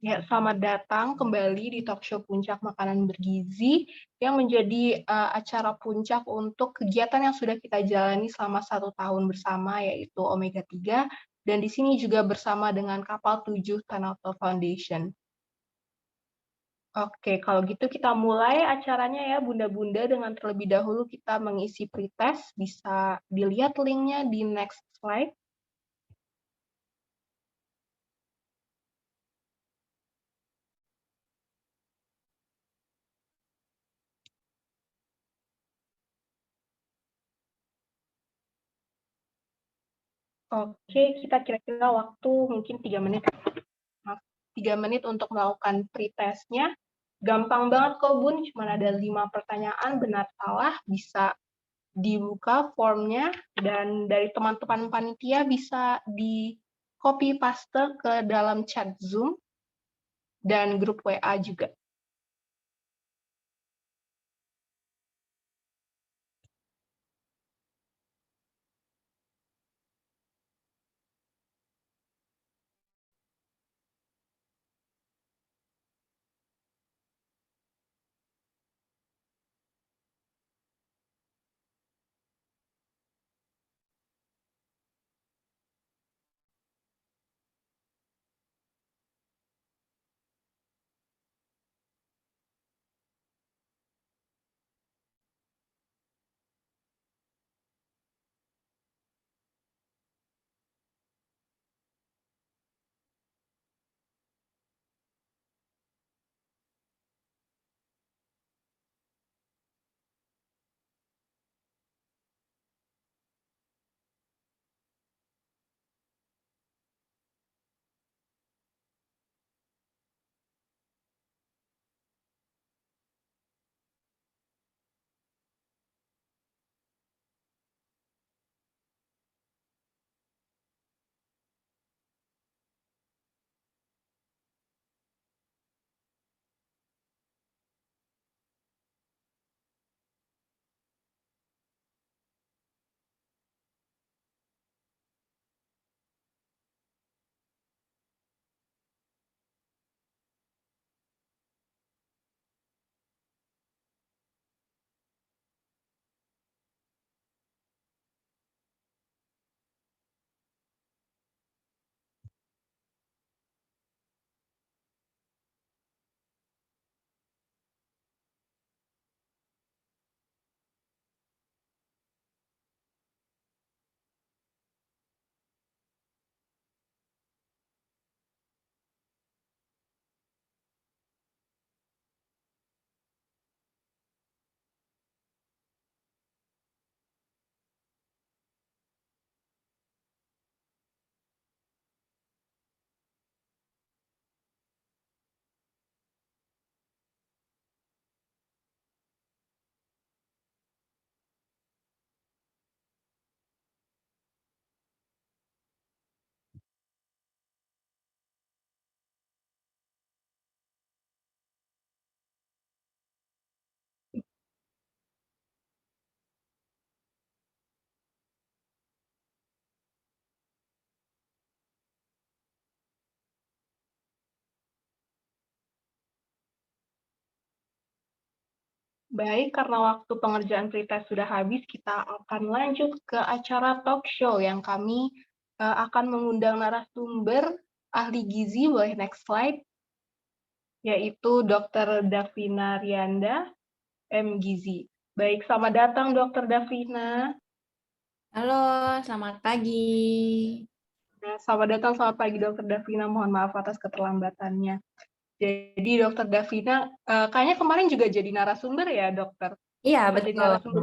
Ya, selamat datang kembali di talk show Puncak Makanan Bergizi yang menjadi acara puncak untuk kegiatan yang sudah kita jalani selama 1 tahun bersama, yaitu Omega 3, dan di sini juga bersama dengan Kapal 7 Tanoto Foundation. Oke, kalau gitu kita mulai acaranya ya, Bunda-Bunda, dengan terlebih dahulu kita mengisi pretest. Bisa dilihat linknya di next slide. Oke, kita kira-kira waktu mungkin 3 menit. 3 menit untuk melakukan pretestnya. Gampang banget kok, Bun. Cuma ada 5 pertanyaan, benar salah, bisa dibuka formnya, dan dari teman-teman panitia bisa di copy paste ke dalam chat Zoom dan grup WA juga. Baik, karena waktu pengerjaan pretest sudah habis, kita akan lanjut ke acara talk show yang kami akan mengundang narasumber ahli gizi, boleh next slide, yaitu Dr. Davina Rianda, M-Gizi. Baik, selamat datang Dr. Davina. Halo, selamat pagi. Nah, selamat datang, selamat pagi Dr. Davina. Mohon maaf atas keterlambatannya. Jadi Dr. Davina, kayaknya kemarin juga jadi narasumber ya, Dokter? Iya, Sempat jadi betul. narasumber.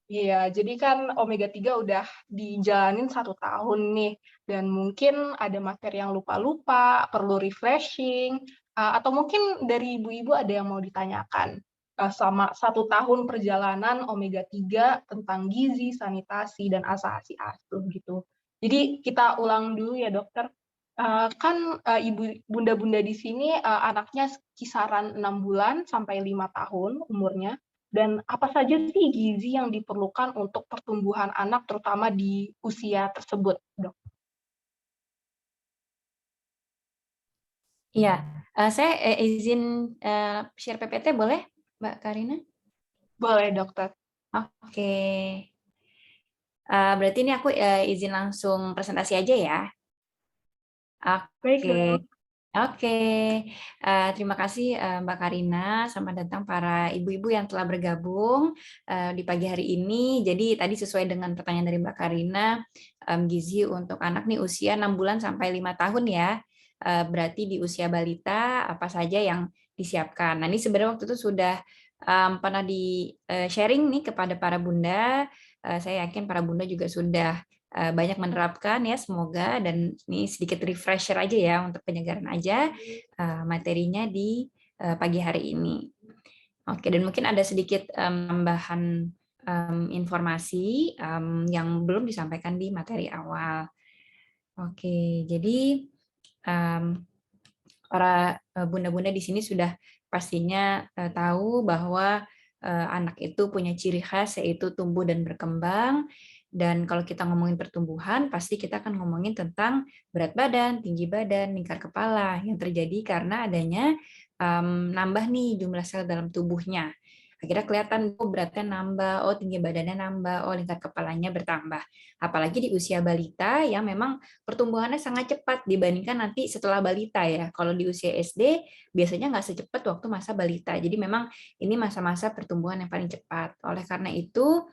Iya, jadi kan Omega 3 udah dijalanin 1 tahun nih, dan mungkin ada materi yang lupa-lupa, perlu refreshing, atau mungkin dari ibu-ibu ada yang mau ditanyakan selama 1 tahun perjalanan Omega 3 tentang gizi, sanitasi, dan asasi asuh gitu. Jadi kita ulang dulu ya dokter. Kan ibu bunda-bunda di sini anaknya kisaran 6 bulan sampai 5 tahun umurnya. Dan apa saja sih gizi yang diperlukan untuk pertumbuhan anak terutama di usia tersebut, Dok? Iya, saya izin share PPT boleh, Mbak Karina? Boleh, dokter. Oke. Berarti ini aku izin langsung presentasi aja ya. Baik, Oke. dok. Oke, terima kasih Mbak Karina. Selamat datang para ibu-ibu yang telah bergabung di pagi hari ini. Jadi tadi sesuai dengan pertanyaan dari Mbak Karina, gizi untuk anak nih usia 6 bulan sampai 5 tahun ya. Berarti di usia balita apa saja yang disiapkan. Nah ini sebenarnya waktu itu sudah pernah di sharing nih kepada para bunda. Saya yakin para bunda juga sudah banyak menerapkan ya, semoga. Dan ini sedikit refresher aja ya untuk penyegaran aja materinya di pagi hari ini. Oke, dan mungkin ada sedikit tambahan informasi yang belum disampaikan di materi awal. Oke, jadi para bunda-bunda di sini sudah pastinya tahu bahwa anak itu punya ciri khas yaitu tumbuh dan berkembang. Dan kalau kita ngomongin pertumbuhan, pasti kita akan ngomongin tentang berat badan, tinggi badan, lingkar kepala yang terjadi karena adanya nambah nih jumlah sel dalam tubuhnya. Akhirnya kelihatan, oh beratnya nambah, oh tinggi badannya nambah, oh lingkar kepalanya bertambah. Apalagi di usia balita yang memang pertumbuhannya sangat cepat dibandingkan nanti setelah balita ya. Kalau di usia SD biasanya nggak secepat waktu masa balita. Jadi memang ini masa-masa pertumbuhan yang paling cepat. Oleh karena itu,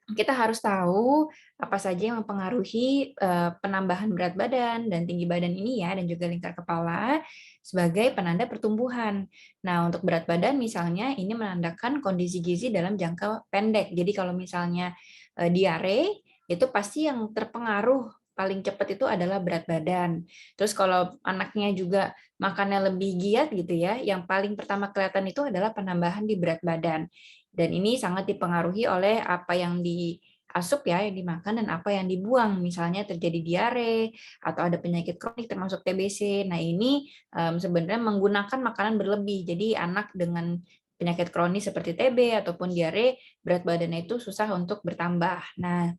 kita harus tahu apa saja yang mempengaruhi penambahan berat badan dan tinggi badan ini ya, dan juga lingkar kepala sebagai penanda pertumbuhan. Nah, untuk berat badan misalnya ini menandakan kondisi gizi dalam jangka pendek. Jadi kalau misalnya diare, itu pasti yang terpengaruh paling cepat itu adalah berat badan. Terus kalau anaknya juga makannya lebih giat gitu ya, yang paling pertama kelihatan itu adalah penambahan di berat badan. Dan ini sangat dipengaruhi oleh apa yang diasup ya, yang dimakan, dan apa yang dibuang. Misalnya terjadi diare atau ada penyakit kronik termasuk TBC. Nah, ini sebenarnya menggunakan makanan berlebih. Jadi anak dengan penyakit kronis seperti TB ataupun diare, berat badannya itu susah untuk bertambah. Nah,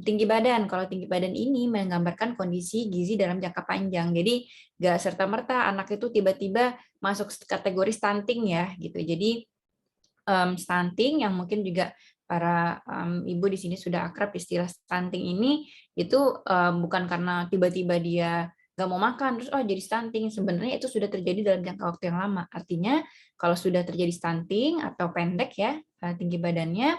tinggi badan. Kalau tinggi badan ini menggambarkan kondisi gizi dalam jangka panjang. Jadi nggak serta-merta anak itu tiba-tiba masuk kategori stunting ya gitu. Jadi stunting yang mungkin juga para ibu di sini sudah akrab istilah stunting ini, itu bukan karena tiba-tiba dia nggak mau makan terus oh jadi stunting. Sebenarnya itu sudah terjadi dalam jangka waktu yang lama. Artinya kalau sudah terjadi stunting atau pendek ya tinggi badannya,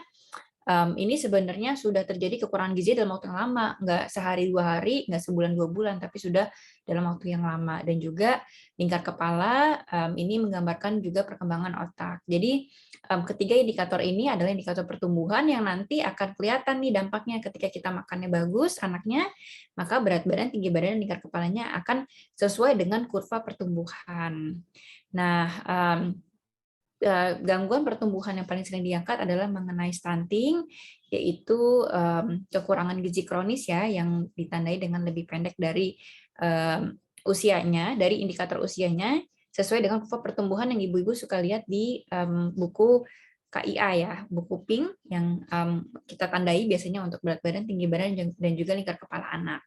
ini sebenarnya sudah terjadi kekurangan gizi dalam waktu yang lama, nggak sehari 2 hari, nggak sebulan 2 bulan, tapi sudah dalam waktu yang lama. Dan juga lingkar kepala, ini menggambarkan juga perkembangan otak. Jadi ketiga indikator ini adalah indikator pertumbuhan yang nanti akan kelihatan nih dampaknya ketika kita makannya bagus, anaknya, maka berat badan, tinggi badan, dan lingkar kepalanya akan sesuai dengan kurva pertumbuhan. Nah, gangguan pertumbuhan yang paling sering diangkat adalah mengenai stunting, yaitu kekurangan gizi kronis ya, yang ditandai dengan lebih pendek dari usianya, dari indikator usianya, sesuai dengan kurva pertumbuhan yang ibu-ibu suka lihat di buku KIA ya, buku pink yang kita tandai biasanya untuk berat badan, tinggi badan, dan juga lingkar kepala anak.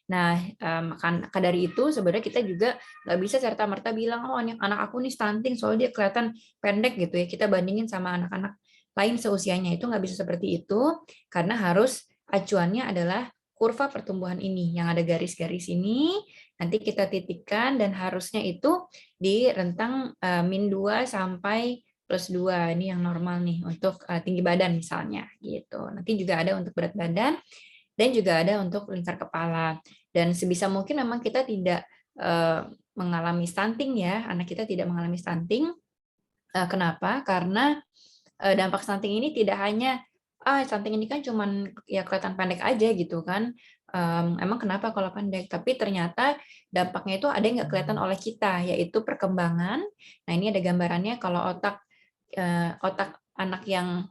Nah, maka dari itu sebenarnya kita juga nggak bisa serta-merta bilang, oh anak aku nih stunting soalnya dia kelihatan pendek gitu ya, kita bandingin sama anak-anak lain seusianya. Itu nggak bisa seperti itu, karena harus acuannya adalah kurva pertumbuhan ini, yang ada garis-garis ini, nanti kita titikkan, dan harusnya itu di rentang -2 sampai +2, ini yang normal nih untuk tinggi badan misalnya gitu. Nanti juga ada untuk berat badan, dan juga ada untuk lingkar kepala. Dan sebisa mungkin memang kita tidak mengalami stunting ya, anak kita tidak mengalami stunting. Kenapa? Karena dampak stunting ini tidak hanya stunting ini kan cuman ya kelihatan pendek aja gitu kan. Emang kenapa kalau pendek? Tapi ternyata dampaknya itu ada yang nggak kelihatan oleh kita, yaitu perkembangan. Nah ini ada gambarannya kalau otak anak yang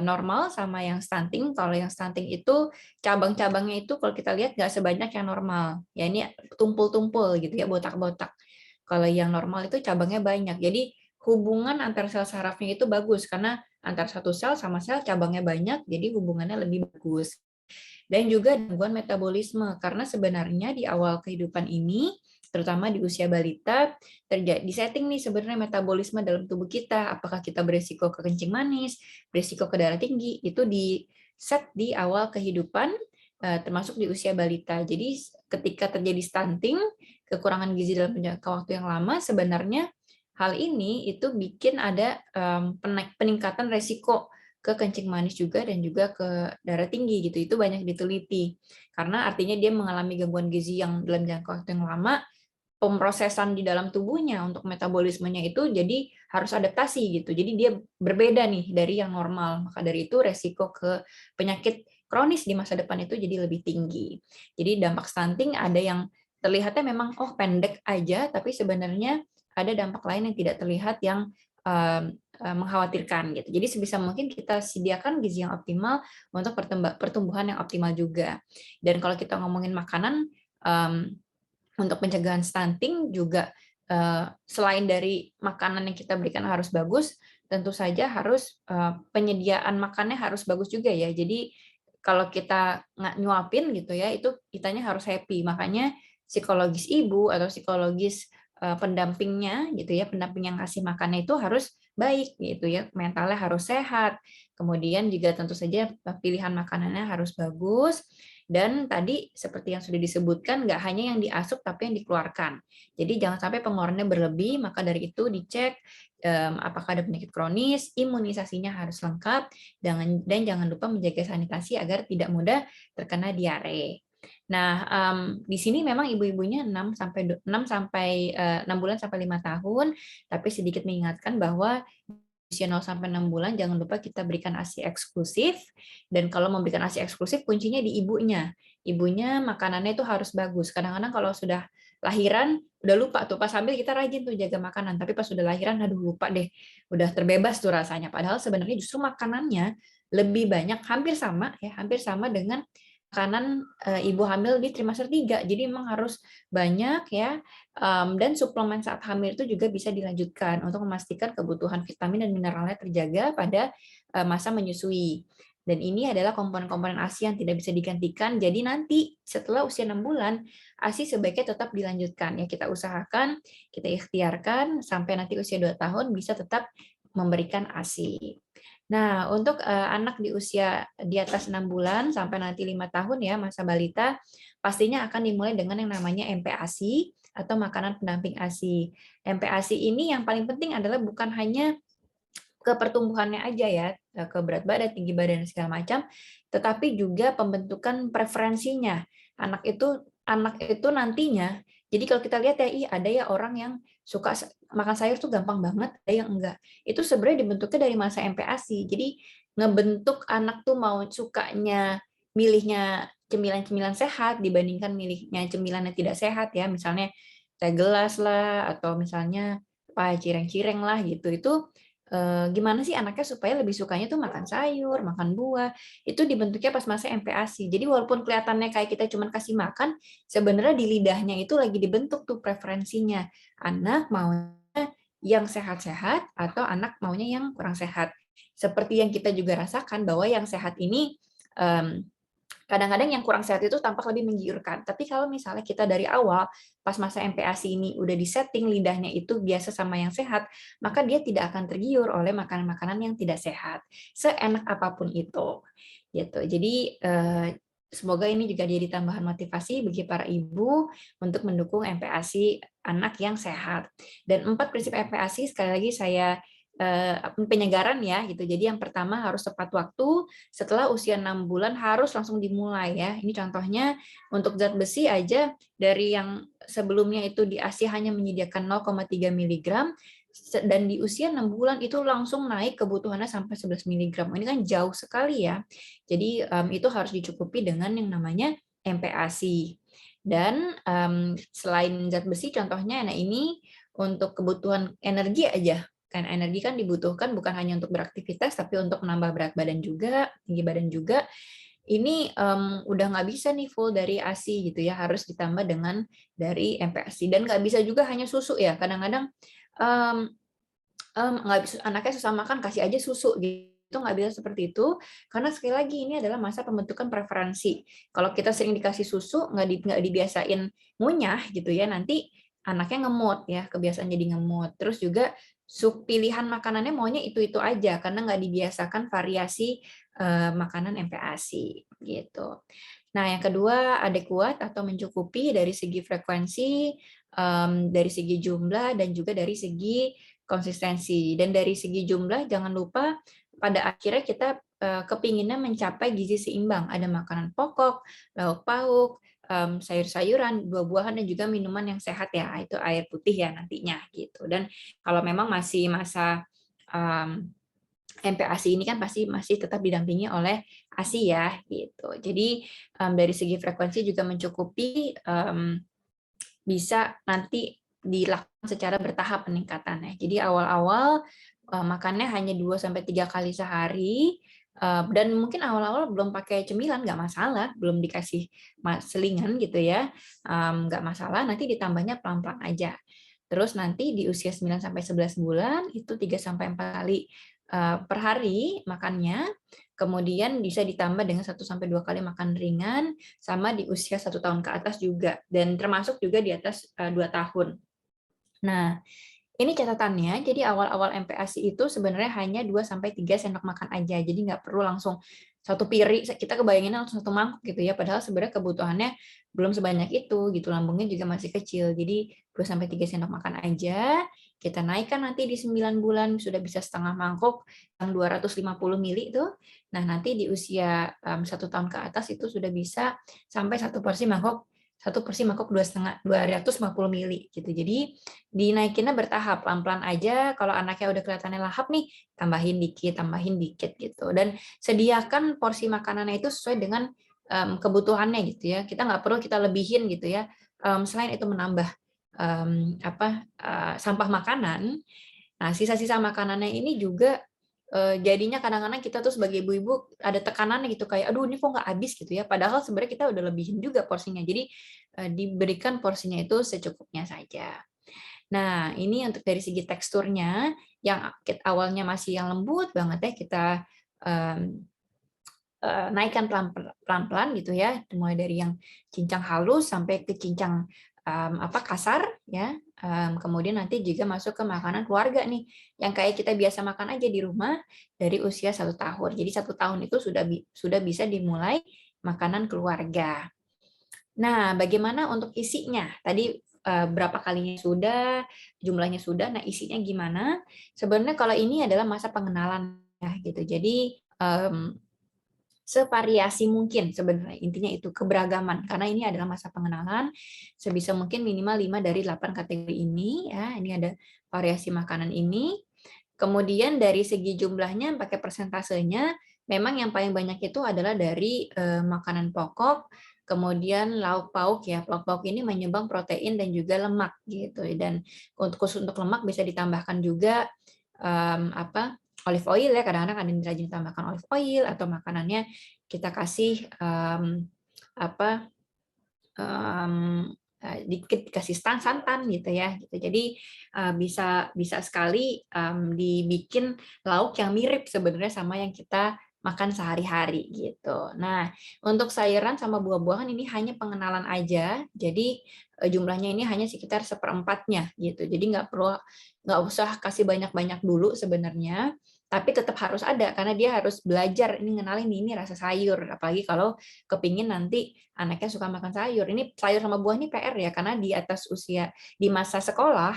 normal sama yang stunting. Kalau yang stunting itu cabang-cabangnya itu kalau kita lihat nggak sebanyak yang normal. Ya ini tumpul-tumpul gitu ya, botak-botak. Kalau yang normal itu cabangnya banyak. Jadi hubungan antar sel sarafnya itu bagus karena antar satu sel sama sel cabangnya banyak, jadi hubungannya lebih bagus. Dan juga gangguan metabolisme, karena sebenarnya di awal kehidupan ini terutama di usia balita, terjadi setting nih sebenarnya metabolisme dalam tubuh kita, apakah kita beresiko ke kencing manis, beresiko ke darah tinggi, itu di set di awal kehidupan, termasuk di usia balita. Jadi ketika terjadi stunting, kekurangan gizi dalam jangka waktu yang lama, sebenarnya hal ini itu bikin ada peningkatan resiko ke kencing manis juga dan juga ke darah tinggi gitu. Itu banyak diteliti. Karena artinya dia mengalami gangguan gizi yang dalam jangka waktu yang lama, pemrosesan di dalam tubuhnya untuk metabolismenya itu jadi harus adaptasi gitu. Jadi dia berbeda nih dari yang normal. Maka dari itu resiko ke penyakit kronis di masa depan itu jadi lebih tinggi. Jadi dampak stunting ada yang terlihatnya memang pendek aja, tapi sebenarnya ada dampak lain yang tidak terlihat yang mengkhawatirkan gitu. Jadi sebisa mungkin kita sediakan gizi yang optimal untuk pertumbuhan yang optimal juga. Dan kalau kita ngomongin makanan, untuk pencegahan stunting juga selain dari makanan yang kita berikan harus bagus, tentu saja harus penyediaan makannya harus bagus juga ya. Jadi kalau kita nggak nyuapin gitu ya, itu kitanya harus happy. Makanya psikologis ibu atau psikologis pendampingnya gitu ya, pendamping yang kasih makannya itu harus baik gitu ya, mentalnya harus sehat. Kemudian juga tentu saja pilihan makanannya harus bagus. Dan tadi seperti yang sudah disebutkan, nggak hanya yang diasup tapi yang dikeluarkan. Jadi jangan sampai pengeluarannya berlebih, maka dari itu dicek apakah ada penyakit kronis, imunisasinya harus lengkap, dan jangan lupa menjaga sanitasi agar tidak mudah terkena diare. Nah, di sini memang ibu-ibunya 6 bulan sampai 5 tahun, tapi sedikit mengingatkan bahwa usia 0 sampai 6 bulan jangan lupa kita berikan ASI eksklusif, dan kalau memberikan ASI eksklusif kuncinya di ibunya. Ibunya makanannya itu harus bagus. Kadang-kadang kalau sudah lahiran udah lupa tuh, pas hamil kita rajin tuh jaga makanan, tapi pas sudah lahiran aduh lupa deh, udah terbebas tuh rasanya. Padahal sebenarnya justru makanannya lebih banyak, hampir sama dengan makanan ibu hamil di trimester 3. Jadi memang harus banyak ya, dan suplemen saat hamil itu juga bisa dilanjutkan untuk memastikan kebutuhan vitamin dan mineralnya terjaga pada masa menyusui. Dan ini adalah komponen-komponen ASI yang tidak bisa digantikan. Jadi nanti setelah usia 6 bulan, ASI sebaiknya tetap dilanjutkan. Ya kita usahakan, kita ikhtiarkan sampai nanti usia 2 tahun bisa tetap memberikan ASI. Nah, untuk anak di usia di atas 6 bulan sampai nanti 5 tahun ya, masa balita, pastinya akan dimulai dengan yang namanya MPASI atau makanan pendamping ASI. MPASI ini yang paling penting adalah bukan hanya ke pertumbuhannya aja ya, ke berat badan, tinggi badan, segala macam, tetapi juga pembentukan preferensinya. Anak itu nantinya, jadi kalau kita lihat ya, ada ya orang yang suka makan sayur tuh gampang banget, ada yang enggak. Itu sebenarnya dibentuknya dari masa MPASI. Jadi ngebentuk anak tuh mau sukanya milihnya cemilan-cemilan sehat dibandingkan milihnya cemilan yang tidak sehat ya, misalnya teh gelas lah atau misalnya cireng-cireng lah gitu. Itu gimana sih anaknya supaya lebih sukanya tuh makan sayur, makan buah, itu dibentuknya pas masa MPASI. Jadi walaupun kelihatannya kayak kita cuma kasih makan, sebenarnya di lidahnya itu lagi dibentuk tuh preferensinya. Anak maunya yang sehat-sehat atau anak maunya yang kurang sehat. Seperti yang kita juga rasakan bahwa yang sehat ini kadang-kadang yang kurang sehat itu tampak lebih menggiurkan. Tapi kalau misalnya kita dari awal, pas masa MPASI ini udah disetting lidahnya itu biasa sama yang sehat, maka dia tidak akan tergiur oleh makanan-makanan yang tidak sehat, seenak apapun itu. Gitu. Jadi semoga ini juga jadi tambahan motivasi bagi para ibu untuk mendukung MPASI anak yang sehat. Dan 4 prinsip MPASI sekali lagi saya penyegaran ya gitu. Jadi yang pertama harus tepat waktu, setelah usia 6 bulan harus langsung dimulai ya. Ini contohnya untuk zat besi aja dari yang sebelumnya itu di ASI hanya menyediakan 0,3 mg dan di usia 6 bulan itu langsung naik kebutuhannya sampai 11 mg. Ini kan jauh sekali ya. Jadi itu harus dicukupi dengan yang namanya MPASI. Dan selain zat besi contohnya, nah ini untuk kebutuhan energi aja. Kan energi kan dibutuhkan bukan hanya untuk beraktivitas, tapi untuk menambah berat badan juga, tinggi badan juga. Ini udah nggak bisa nih full dari ASI gitu ya, harus ditambah dengan dari MPASI. Dan nggak bisa juga hanya susu ya, kadang-kadang nggak bisa, anaknya susah makan, kasih aja susu gitu. itu nggak bisa seperti itu, karena sekali lagi ini adalah masa pembentukan preferensi. Kalau kita sering dikasih susu, nggak dibiasain ngunyah gitu ya, nanti anaknya ngemut ya, kebiasaan jadi ngemut. Terus juga pilihan makanannya maunya itu-itu aja, karena nggak dibiasakan variasi makanan MPASI gitu. Nah, yang kedua, adekuat atau mencukupi dari segi frekuensi, dari segi jumlah, dan juga dari segi konsistensi. Dan dari segi jumlah, jangan lupa pada akhirnya kita kepinginnya mencapai gizi seimbang. Ada makanan pokok, lauk pauk, sayur-sayuran, buah-buahan, dan juga minuman yang sehat ya. Itu air putih ya nantinya gitu. Dan kalau memang masih masa MPASI ini kan pasti masih tetap didampingi oleh ASI ya gitu. Jadi dari segi frekuensi juga mencukupi, bisa nanti dilakukan secara bertahap peningkatannya. Jadi awal-awal makannya hanya 2 sampai 3 kali sehari, dan mungkin awal-awal belum pakai cemilan nggak masalah, belum dikasih selingan gitu ya, nggak masalah, nanti ditambahnya pelan-pelan aja. Terus nanti di usia 9 sampai 11 bulan itu 3 sampai 4 kali per hari makannya, kemudian bisa ditambah dengan 1 sampai 2 kali makan ringan, sama di usia 1 tahun ke atas juga, dan termasuk juga di atas 2 tahun. Nah, ini catatannya, jadi awal-awal MPASI itu sebenarnya hanya 2 sampai 3 sendok makan aja, jadi nggak perlu langsung satu piring, kita kebayanginnya langsung satu mangkuk gitu ya, padahal sebenarnya kebutuhannya belum sebanyak itu, gitu, lambungnya juga masih kecil, jadi 2 sampai 3 sendok makan aja, kita naikkan nanti di 9 bulan, sudah bisa setengah mangkuk, yang 250 mili itu, nah nanti di usia 1 tahun ke atas itu sudah bisa sampai satu porsi mangkok 250 mili gitu. Jadi dinaikinnya bertahap, pelan-pelan aja. Kalau anaknya udah kelihatannya lahap nih, tambahin dikit gitu. Dan sediakan porsi makanannya itu sesuai dengan kebutuhannya gitu ya. Kita nggak perlu kita lebihin gitu ya. Selain itu menambah sampah makanan. Nah, sisa-sisa makanannya ini juga jadinya kadang-kadang kita tuh sebagai ibu-ibu ada tekanannya gitu kayak aduh ini kok nggak habis gitu ya. Padahal sebenarnya kita udah lebihin juga porsinya. Jadi diberikan porsinya itu secukupnya saja. Nah, ini untuk dari segi teksturnya, yang awalnya masih yang lembut banget ya, kita naikkan pelan-pelan gitu ya, mulai dari yang cincang halus sampai ke cincang kasar ya. Kemudian nanti juga masuk ke makanan keluarga nih, yang kayak kita biasa makan aja di rumah dari usia 1 tahun. Jadi 1 tahun itu sudah bisa dimulai makanan keluarga. Nah, bagaimana untuk isinya? Tadi berapa kalinya sudah, jumlahnya sudah, nah isinya gimana? Sebenarnya kalau ini adalah masa pengenalan ya gitu. Jadi sevariasi mungkin sebenarnya, intinya itu keberagaman, karena ini adalah masa pengenalan, sebisa mungkin minimal 5 dari 8 kategori ini ya. Ini ada variasi makanan ini. Kemudian dari segi jumlahnya pakai persentasenya, memang yang paling banyak itu adalah dari makanan pokok, kemudian lauk pauk ya. Lauk pauk ini menyumbang protein dan juga lemak gitu. Dan khusus untuk lemak bisa ditambahkan juga olive oil ya. Kadang-kadang ada yang rajin ditambahkan olive oil, atau makanannya kita kasih dikit kasih santan gitu ya gitu. Jadi bisa sekali dibikin lauk yang mirip sebenarnya sama yang kita makan sehari-hari gitu. Nah, untuk sayuran sama buah-buahan ini hanya pengenalan aja. Jadi jumlahnya ini hanya sekitar 1/4-nya gitu. Jadi nggak usah kasih banyak-banyak dulu sebenarnya. Tapi tetap harus ada karena dia harus belajar ini ngenalin ini rasa sayur. Apalagi kalau kepingin nanti anaknya suka makan sayur. Ini sayur sama buah ini PR ya, karena di atas usia, di masa sekolah,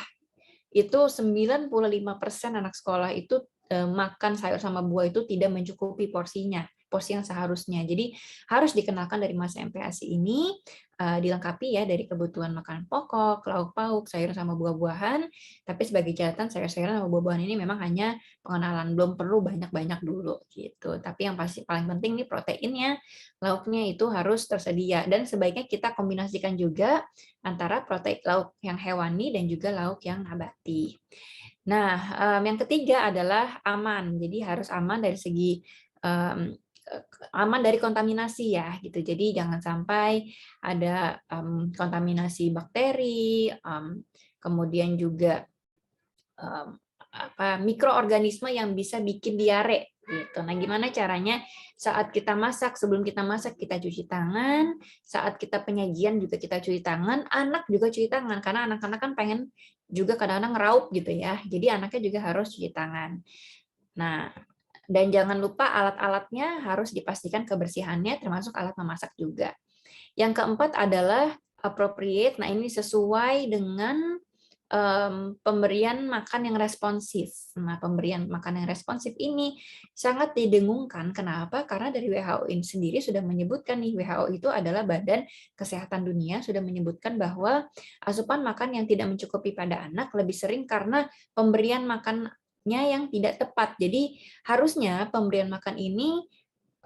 itu 95% anak sekolah itu makan sayur sama buah itu tidak mencukupi porsinya, porsi yang seharusnya. Jadi harus dikenalkan dari masa MPASI ini, dilengkapi ya dari kebutuhan makanan pokok, lauk pauk, sayur sama buah-buahan, tapi sebagai catatan sayur-sayuran sama buah-buahan ini memang hanya pengenalan, belum perlu banyak-banyak dulu gitu. Tapi yang pasti paling penting nih proteinnya, lauknya itu harus tersedia, dan sebaiknya kita kombinasikan juga antara protein lauk yang hewani dan juga lauk yang nabati. Nah, yang ketiga adalah aman. Jadi harus aman dari segi aman dari kontaminasi ya gitu. Jadi jangan sampai ada kontaminasi bakteri, kemudian juga mikroorganisme yang bisa bikin diare Gitu. Nah, gimana caranya saat kita masak, sebelum kita masak kita cuci tangan, saat kita penyajian juga kita cuci tangan, anak juga cuci tangan, karena anak-anak kan pengen juga kadang-kadang ngeraup gitu ya. Jadi anaknya juga harus cuci tangan. Nah, dan jangan lupa alat-alatnya harus dipastikan kebersihannya, termasuk alat memasak juga. Yang keempat adalah appropriate. Nah, ini sesuai dengan pemberian makan yang responsif. Nah, pemberian makan yang responsif ini sangat didengungkan. Kenapa? Karena dari WHO ini sendiri sudah menyebutkan nih, WHO itu adalah Badan Kesehatan Dunia, sudah menyebutkan bahwa asupan makan yang tidak mencukupi pada anak lebih sering karena pemberian makannya yang tidak tepat. Jadi, harusnya pemberian makan ini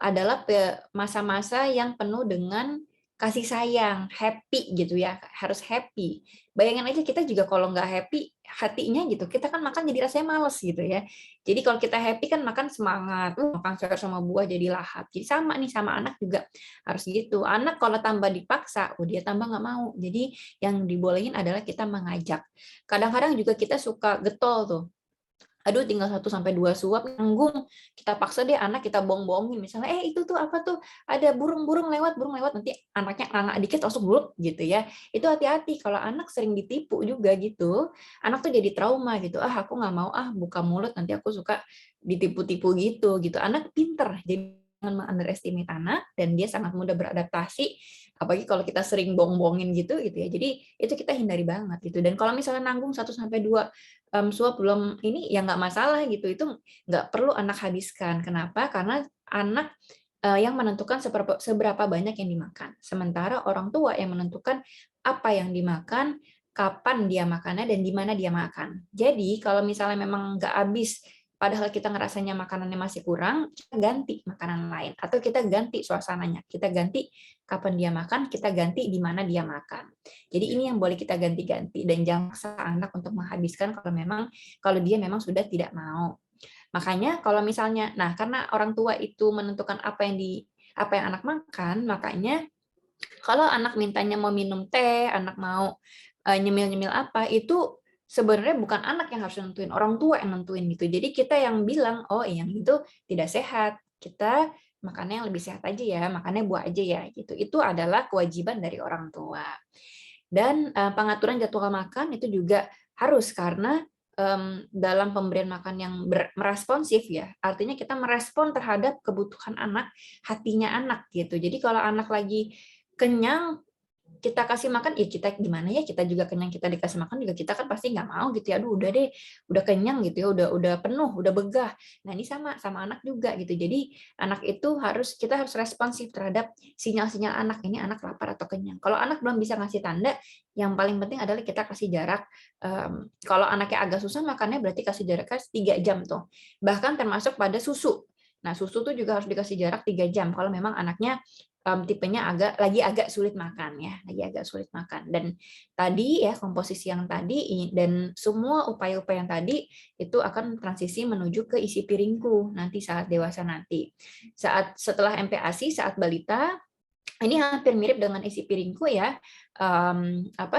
adalah masa-masa yang penuh dengan kasih sayang, happy gitu ya, harus happy. Bayangin aja kita juga kalau nggak happy hatinya gitu, kita kan makan jadi rasanya males gitu ya. Jadi kalau kita happy kan makan semangat, makan sayur sama buah jadi lahap. Jadi sama nih sama anak juga harus gitu. Anak kalau tambah dipaksa, dia tambah nggak mau. Jadi yang dibolehin adalah kita mengajak. Kadang-kadang juga kita suka getol tuh, aduh tinggal 1 sampai 2 suap nanggung, kita paksa deh anak kita bohong-bohongin, misalnya itu tuh apa tuh, ada burung lewat, nanti anaknya nganga dikit langsung bluk gitu ya. Itu hati-hati kalau anak sering ditipu juga gitu, anak tuh jadi trauma gitu, aku nggak mau buka mulut nanti aku suka ditipu-tipu gitu. Anak pinter, jadi jangan underestimate anak, dan dia sangat mudah beradaptasi, apalagi kalau kita sering bohong-bohongin gitu ya. Jadi itu kita hindari banget gitu. Dan kalau misalnya nanggung 1 sampai 2 suap belum ini ya nggak masalah gitu, itu nggak perlu anak habiskan. Kenapa? Karena anak yang menentukan seberapa banyak yang dimakan. Sementara orang tua yang menentukan apa yang dimakan, kapan dia makannya, dan di mana dia makan. Jadi kalau misalnya memang nggak habis, padahal kita ngerasanya makanannya masih kurang, kita ganti makanan lain. Atau kita ganti suasananya. Kita ganti kapan dia makan, kita ganti di mana dia makan. Jadi ini yang boleh kita ganti-ganti, dan jangan paksa anak untuk menghabiskan kalau dia memang sudah tidak mau. Makanya kalau misalnya, nah karena orang tua itu menentukan apa yang anak makan, makanya kalau anak mintanya mau minum teh, anak mau nyemil-nyemil apa, itu sebenarnya bukan anak yang harus nentuin, orang tua yang nentuin gitu. Jadi kita yang bilang, oh yang itu tidak sehat, kita makannya yang lebih sehat aja ya, makannya buah aja ya gitu. Itu adalah kewajiban dari orang tua. Dan pengaturan jadwal makan itu juga harus, karena dalam pemberian makan yang meresponsif ya, artinya kita merespon terhadap kebutuhan anak, hatinya anak gitu. Jadi kalau anak lagi kenyang, kita kasih makan, ya kita gimana ya, kita juga kenyang, kita dikasih makan juga kita kan pasti nggak mau gitu ya, aduh udah deh, udah kenyang gitu ya, udah penuh, udah begah. Nah ini sama anak juga gitu. Jadi anak itu kita harus responsif terhadap sinyal-sinyal anak, ini anak lapar atau kenyang. Kalau anak belum bisa ngasih tanda, yang paling penting adalah kita kasih jarak. Kalau anaknya agak susah makannya, berarti kasih jaraknya 3 jam tuh. Bahkan termasuk pada susu. Nah, susu tuh juga harus dikasih jarak 3 jam kalau memang anaknya tipenya agak sulit makan ya, lagi agak sulit makan. Dan tadi ya komposisi yang tadi dan semua upaya-upaya yang tadi itu akan transisi menuju ke isi piringku nanti saat dewasa nanti. Setelah MPASI, saat balita, ini hampir mirip dengan isi piringku ya,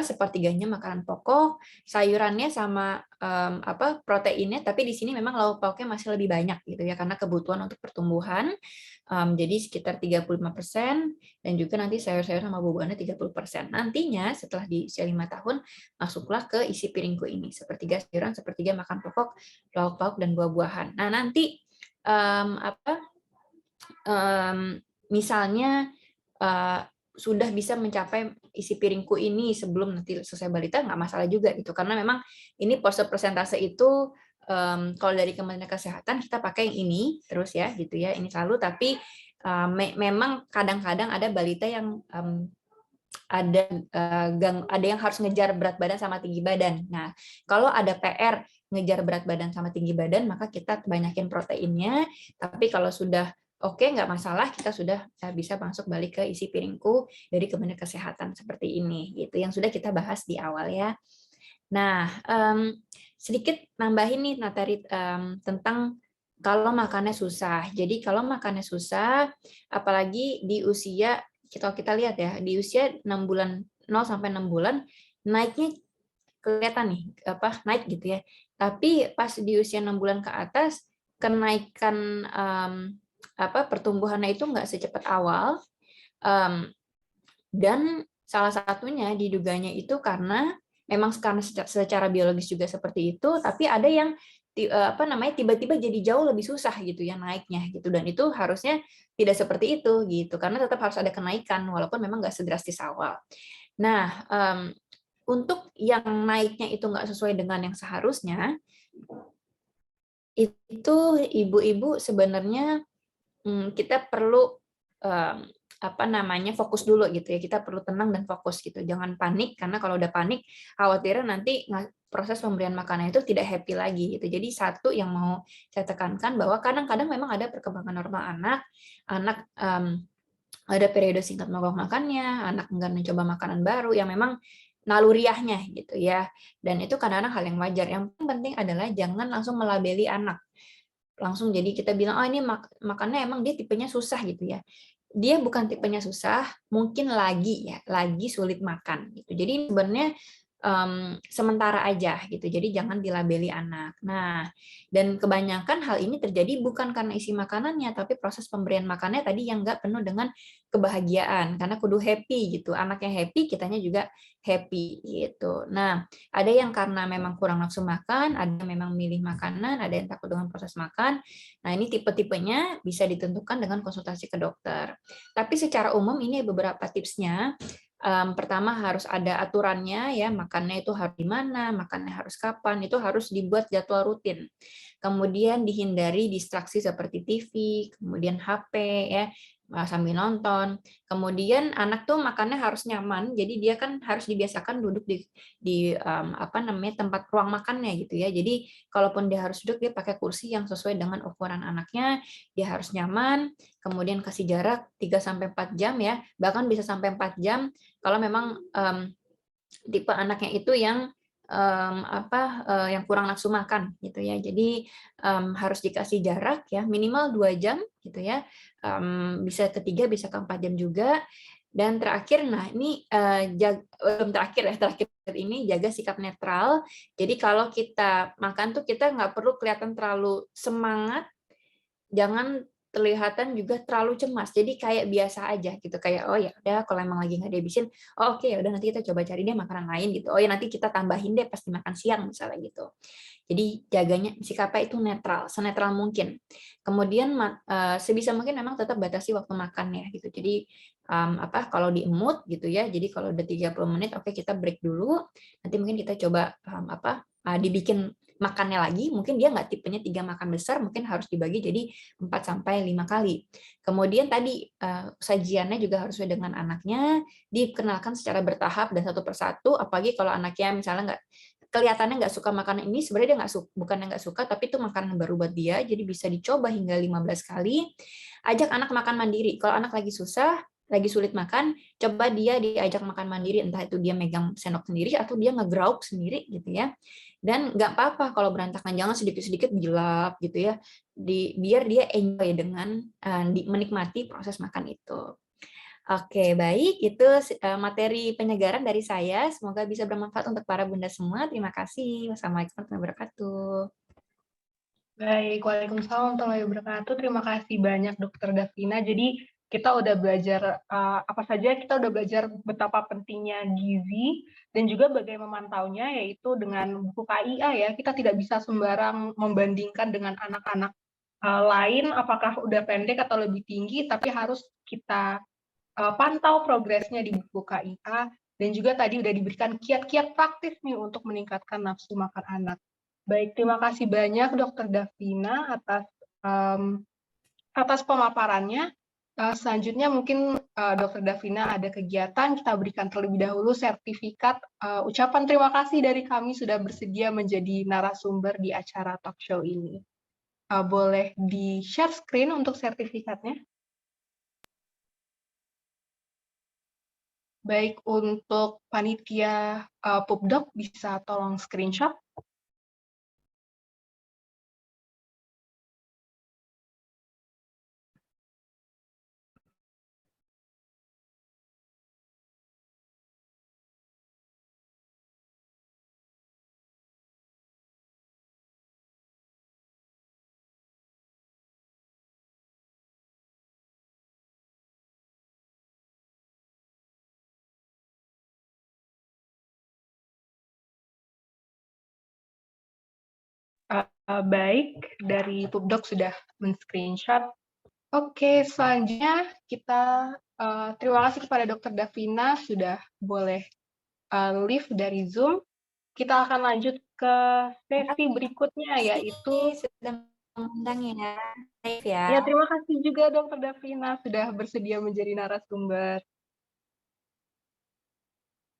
sepertiganya makanan pokok, sayurannya sama proteinnya, tapi di sini memang lauk pauknya masih lebih banyak gitu ya, karena kebutuhan untuk pertumbuhan. Jadi sekitar 35%, dan juga nanti sayur-sayur sama buah-buahannya 30%. Nantinya setelah di usia 5 tahun, masuklah ke isi piringku ini, sepertiga sayuran, sepertiga makan pokok, lauk pauk, dan buah-buahan. Nah nanti misalnya sudah bisa mencapai isi piringku ini sebelum nanti selesai balita, nggak masalah juga gitu, karena memang ini persentase itu kalau dari Kementerian Kesehatan kita pakai yang ini terus ya gitu ya, ini selalu. Tapi memang kadang-kadang ada balita yang ada yang harus ngejar berat badan sama tinggi badan. Nah, kalau ada PR ngejar berat badan sama tinggi badan, maka kita banyakin proteinnya. Tapi kalau sudah oke, nggak masalah, kita sudah bisa masuk balik ke isi piringku dari Kementerian Kesehatan seperti ini, gitu. Yang sudah kita bahas di awal ya. Nah, sedikit nambahin nih Natari tentang kalau makannya susah. Jadi kalau makannya susah, apalagi di usia, kita lihat ya, di usia 6 bulan, 0 sampai 6 bulan, naiknya kelihatan nih, naik gitu ya. Tapi pas di usia 6 bulan ke atas, kenaikan pertumbuhannya itu nggak secepat awal, em, dan salah satunya diduganya itu karena memang karena secara biologis juga seperti itu, tapi ada yang tiba-tiba jadi jauh lebih susah gitu ya naiknya gitu, dan itu harusnya tidak seperti itu gitu, karena tetap harus ada kenaikan walaupun memang nggak sedrastis awal. Nah, untuk yang naiknya itu nggak sesuai dengan yang seharusnya, itu ibu-ibu sebenarnya kita perlu fokus dulu gitu ya. Kita perlu tenang dan fokus gitu. Jangan panik karena kalau udah panik, khawatirnya nanti proses pemberian makanan itu tidak happy lagi gitu. Jadi satu yang mau saya tekankan bahwa kadang-kadang memang ada perkembangan normal anak, anak ada periode singkat mogok makannya, anak enggan mencoba makanan baru yang memang naluriahnya gitu ya. Dan itu kadang-kadang hal yang wajar. Yang penting adalah jangan langsung melabeli anak. Langsung jadi kita bilang, oh ini makannya emang dia tipenya susah gitu ya. Dia bukan tipenya susah, mungkin lagi sulit makan gitu. Jadi sebenarnya sementara aja gitu. Jadi jangan dilabeli anak. Nah, dan kebanyakan hal ini terjadi bukan karena isi makanannya, tapi proses pemberian makannya tadi yang nggak penuh dengan kebahagiaan. Karena kudu happy gitu. Anaknya happy, kitanya juga happy gitu. Nah, ada yang karena memang kurang nafsu makan, ada yang memang milih makanan, ada yang takut dengan proses makan. Nah, ini tipe-tipenya bisa ditentukan dengan konsultasi ke dokter. Tapi secara umum ini beberapa tipsnya. Pertama harus ada aturannya ya, makannya itu harus di mana, makannya harus kapan, itu harus dibuat jadwal rutin. Kemudian dihindari distraksi seperti TV, kemudian HP ya, sambil nonton. Kemudian anak tuh makannya harus nyaman, jadi dia kan harus dibiasakan duduk di tempat ruang makannya gitu ya. Jadi kalaupun dia harus duduk, dia pakai kursi yang sesuai dengan ukuran anaknya, dia harus nyaman, kemudian kasih jarak 3-4 jam ya, bahkan bisa sampai 4 jam kalau memang tipe anaknya itu yang yang kurang nafsu makan gitu ya. Jadi harus dikasih jarak ya minimal 2 jam gitu ya. Bisa ke 3, bisa ke 4 jam juga. Dan terakhir, nah ini terakhir ini jaga sikap netral. Jadi kalau kita makan tuh kita nggak perlu kelihatan terlalu semangat, jangan kelihatan juga terlalu cemas. Jadi kayak biasa aja gitu, kayak oh ya udah kalau emang lagi nggak dihabisin, oh oke ya udah nanti kita coba cari deh makanan lain gitu. Oh ya nanti kita tambahin deh pasti makan siang misalnya gitu. Jadi jaganya sikapnya itu netral, senetral mungkin. Kemudian sebisa mungkin memang tetap batasi waktu makannya gitu. Jadi kalau di mood gitu ya. Jadi kalau udah 30 menit oke kita break dulu. Nanti mungkin kita coba dibikin makannya lagi, mungkin dia nggak tipenya 3 makan besar, mungkin harus dibagi jadi 4-5 kali. Kemudian tadi sajiannya juga harus sesuai dengan anaknya, dikenalkan secara bertahap dan satu persatu, apalagi kalau anaknya misalnya kelihatannya nggak suka makanan ini, sebenarnya dia bukannya nggak suka, tapi itu makanan baru buat dia, jadi bisa dicoba hingga 15 kali. Ajak anak makan mandiri. Kalau anak lagi susah, lagi sulit makan, coba dia diajak makan mandiri, entah itu dia megang sendok sendiri atau dia ngegrauk sendiri gitu ya. Dan nggak apa-apa kalau berantakan, jangan sedikit-sedikit dilap gitu ya. Biar dia enjoy dengan menikmati proses makan itu. Oke, baik. Itu materi penyegaran dari saya. Semoga bisa bermanfaat untuk para bunda semua. Terima kasih. Wassalamualaikum warahmatullahi wabarakatuh. Baik, Waalaikumsalam warahmatullahi wabarakatuh. Terima kasih banyak Dokter Davina. Jadi kita udah belajar kita udah belajar betapa pentingnya gizi dan juga bagaimana memantaunya, yaitu dengan buku KIA ya. Kita tidak bisa sembarang membandingkan dengan anak-anak lain apakah udah pendek atau lebih tinggi, tapi harus kita pantau progresnya di buku KIA, dan juga tadi udah diberikan kiat-kiat praktis nih untuk meningkatkan nafsu makan anak. Baik, terima kasih banyak Dokter Davina atas pemaparannya. Selanjutnya mungkin Dokter Davina ada kegiatan, kita berikan terlebih dahulu sertifikat ucapan terima kasih dari kami sudah bersedia menjadi narasumber di acara talk show ini. Boleh di-share screen untuk sertifikatnya? Baik, untuk panitia Pupdok bisa tolong screenshot. Baik, dari Pupdoc sudah men-screenshot. Oke, selanjutnya kita terima kasih kepada Dr. Davina sudah boleh live dari Zoom. Kita akan lanjut ke sesi berikutnya, yaitu sudah mengundang ya, Saif ya. ya terima kasih juga Dr. Davina sudah bersedia menjadi narasumber.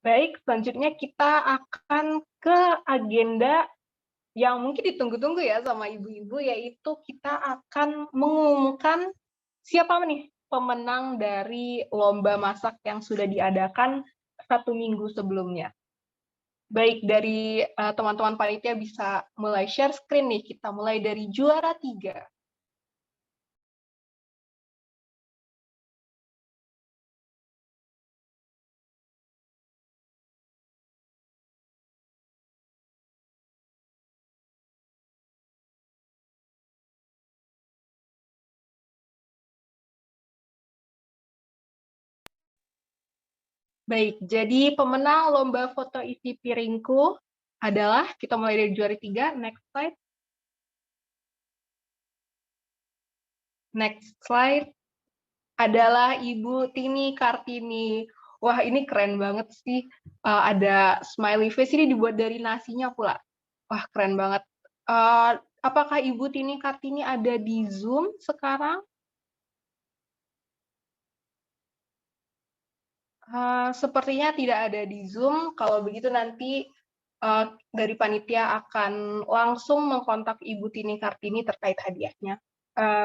Baik, selanjutnya kita akan ke agenda yang mungkin ditunggu-tunggu ya sama ibu-ibu, yaitu kita akan mengumumkan siapa nih pemenang dari lomba masak yang sudah diadakan 1 minggu sebelumnya. Baik, dari teman-teman panitia bisa mulai share screen nih, kita mulai dari juara 3. Baik, jadi pemenang lomba foto isi piringku adalah, kita mulai dari juara 3, next slide. Next slide, adalah Ibu Tini Kartini. Wah, ini keren banget sih. Ada smiley face, ini dibuat dari nasinya pula. Wah, keren banget. Apakah Ibu Tini Kartini ada di Zoom sekarang? Sepertinya tidak ada di Zoom. Kalau begitu nanti dari panitia akan langsung mengkontak Ibu Tini Kartini terkait hadiahnya.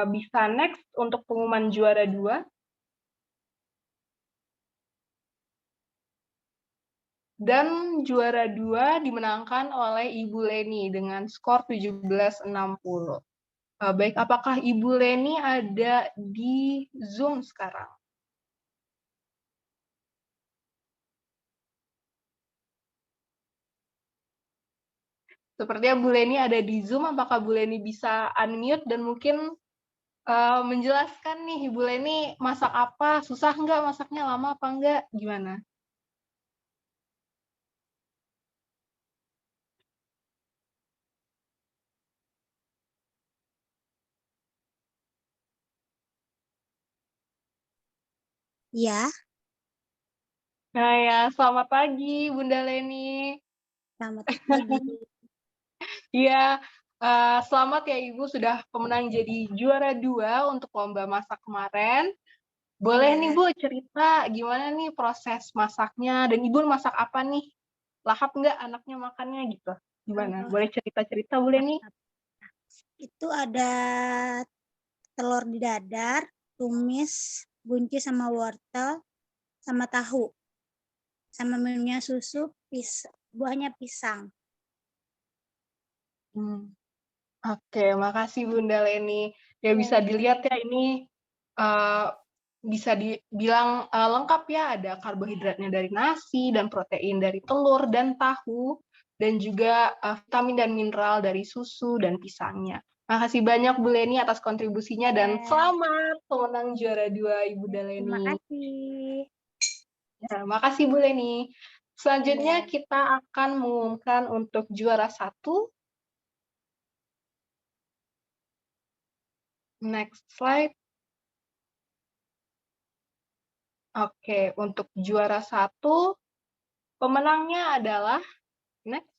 Bisa next untuk pengumuman juara 2. Dan juara 2 dimenangkan oleh Ibu Leni dengan skor 1760. Baik, apakah Ibu Leni ada di Zoom sekarang? Sepertinya Bu Leni ada di Zoom, apakah Bu Leni bisa unmute dan mungkin menjelaskan nih, Ibu Leni masak apa? Susah nggak masaknya, lama apa enggak? Gimana? Ya, Nah ya, selamat pagi Bunda Leni. selamat pagi. Iya, selamat ya Ibu sudah pemenang jadi juara 2 untuk lomba masak kemarin. Boleh nih Ya. Bu cerita gimana nih proses masaknya, dan Ibu masak apa nih? Lahap nggak anaknya makannya gitu? Gimana? Boleh cerita-cerita Bu Leni? Itu ada telur di dadar, tumis, buncis sama wortel, sama tahu. Sama minumnya susu, buahnya pisang. Oke, makasih Bunda Leni. Ya bisa dilihat ya ini bisa dibilang lengkap ya, ada karbohidratnya dari nasi dan protein dari telur dan tahu, dan juga vitamin dan mineral dari susu dan pisangnya. Makasih banyak Bu Leni atas kontribusinya dan selamat pemenang juara 2 Ibu Leni. Terima kasih. Ya, makasih Bu Leni. Selanjutnya Ya. kita akan mengumumkan untuk juara 1. Next slide. Oke, untuk juara 1, pemenangnya adalah next,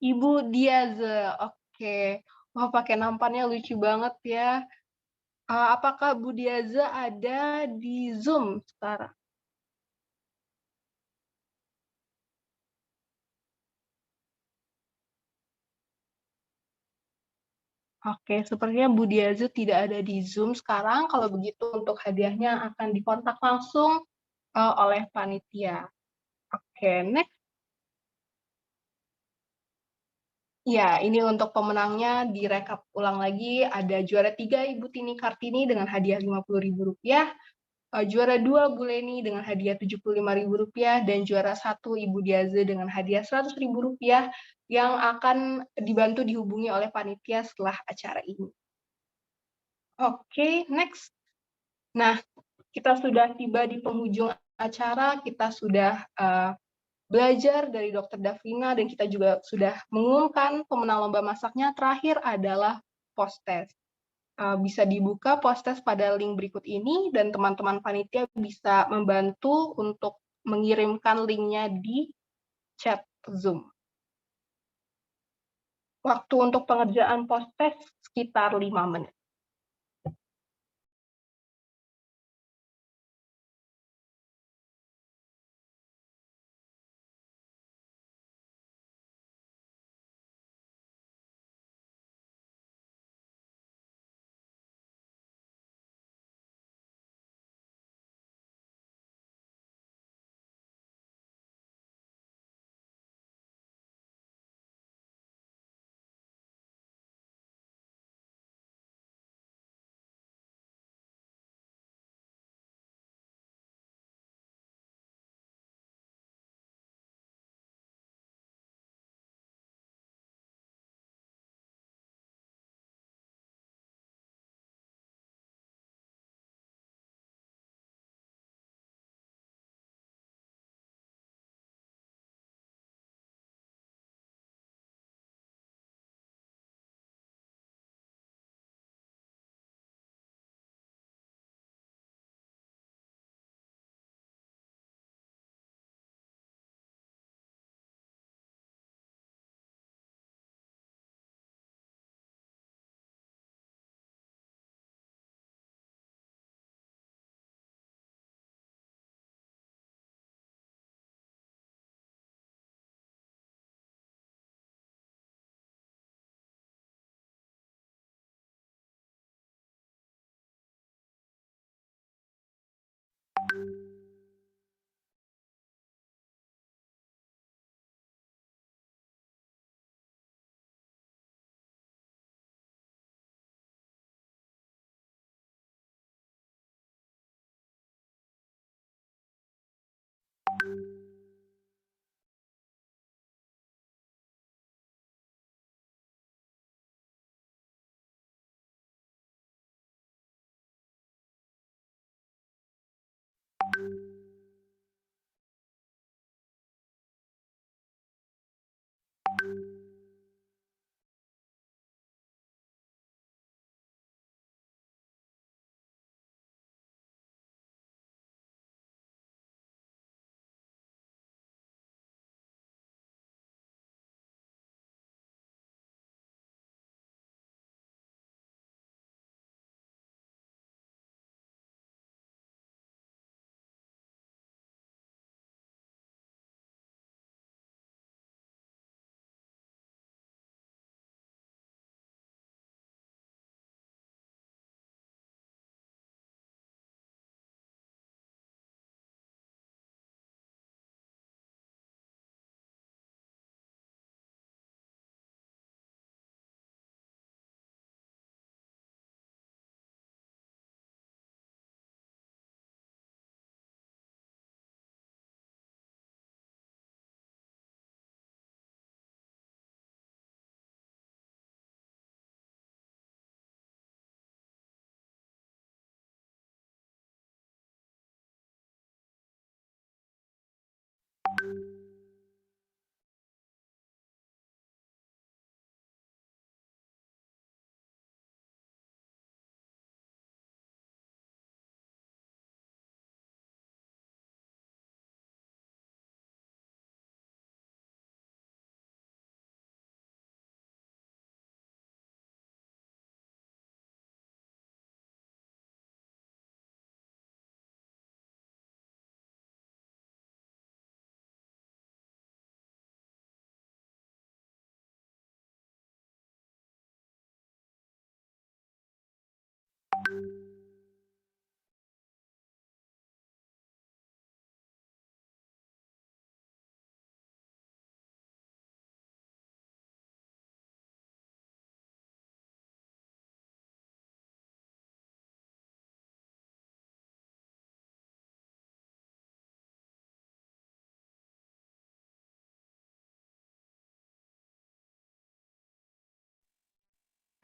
Ibu Diaze. Oke, wah pakai nampannya lucu banget ya. Apakah Bu Diaze ada di Zoom sekarang? Oke, sepertinya Bu Diaze tidak ada di Zoom sekarang. Kalau begitu untuk hadiahnya akan dikontak langsung oleh panitia. Oke, next. Ya, ini untuk pemenangnya direkap ulang lagi. Ada juara 3 Ibu Tini Kartini dengan hadiah Rp50.000, juara 2 Bu Leni dengan hadiah Rp75.000, dan juara 1 Ibu Diaze dengan hadiah Rp100.000 yang akan dibantu dihubungi oleh panitia setelah acara ini. Oke, next. Nah, kita sudah tiba di penghujung acara, kita sudah belajar dari Dokter Davina dan kita juga sudah mengumumkan pemenang lomba masaknya terakhir adalah post-test. Bisa dibuka post-test pada link berikut ini dan teman-teman panitia bisa membantu untuk mengirimkan linknya di chat Zoom. Waktu untuk pengerjaan post-test sekitar 5 menit.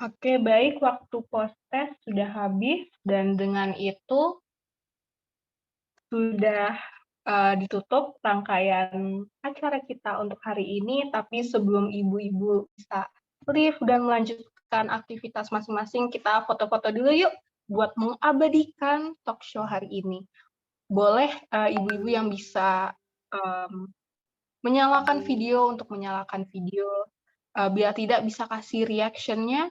Oke, baik. Waktu post-test sudah habis dan dengan itu sudah ditutup rangkaian acara kita untuk hari ini, tapi sebelum ibu-ibu bisa live dan melanjutkan aktivitas masing-masing, kita foto-foto dulu yuk buat mengabadikan talk show hari ini. Boleh ibu-ibu yang bisa menyalakan video untuk menyalakan video, bila tidak bisa kasih reaction-nya,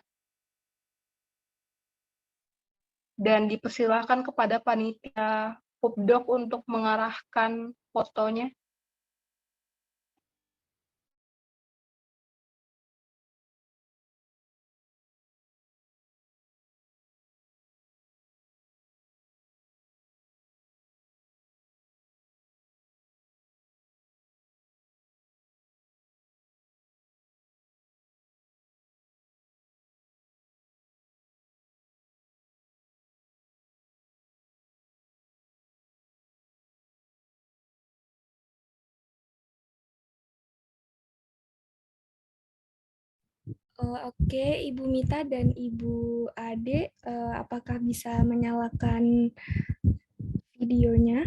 dan dipersilakan kepada panitia Pupdok untuk mengarahkan fotonya. Oke, Ibu Mita dan Ibu Ade, apakah bisa menyalakan videonya?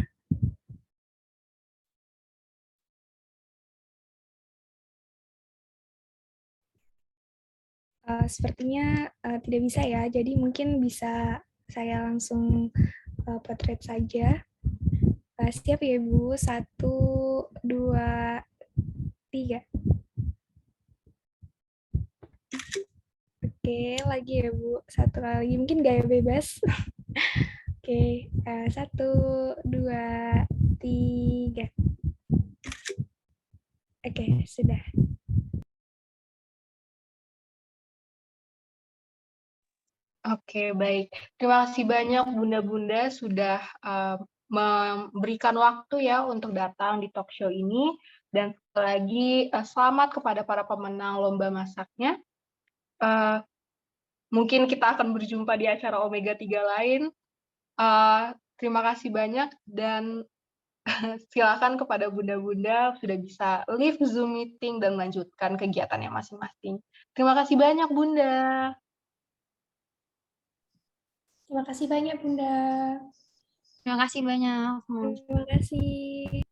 Sepertinya tidak bisa ya, jadi mungkin bisa saya langsung potret saja. Siap ya Ibu, 1, 2, 3. Oke, lagi ya Bu, satu lagi, mungkin gaya bebas. Oke, 1, 2, 3. Oke, sudah. Oke, baik. Terima kasih banyak Bunda-Bunda sudah memberikan waktu ya untuk datang di talk show ini. Dan sekali lagi selamat kepada para pemenang lomba masaknya. Mungkin kita akan berjumpa di acara Omega 3 lain. Terima kasih banyak dan silakan kepada Bunda-Bunda sudah bisa live Zoom meeting dan melanjutkan kegiatannya masing-masing. Terima kasih banyak Bunda. Terima kasih banyak Bunda. Terima kasih banyak. Terima kasih.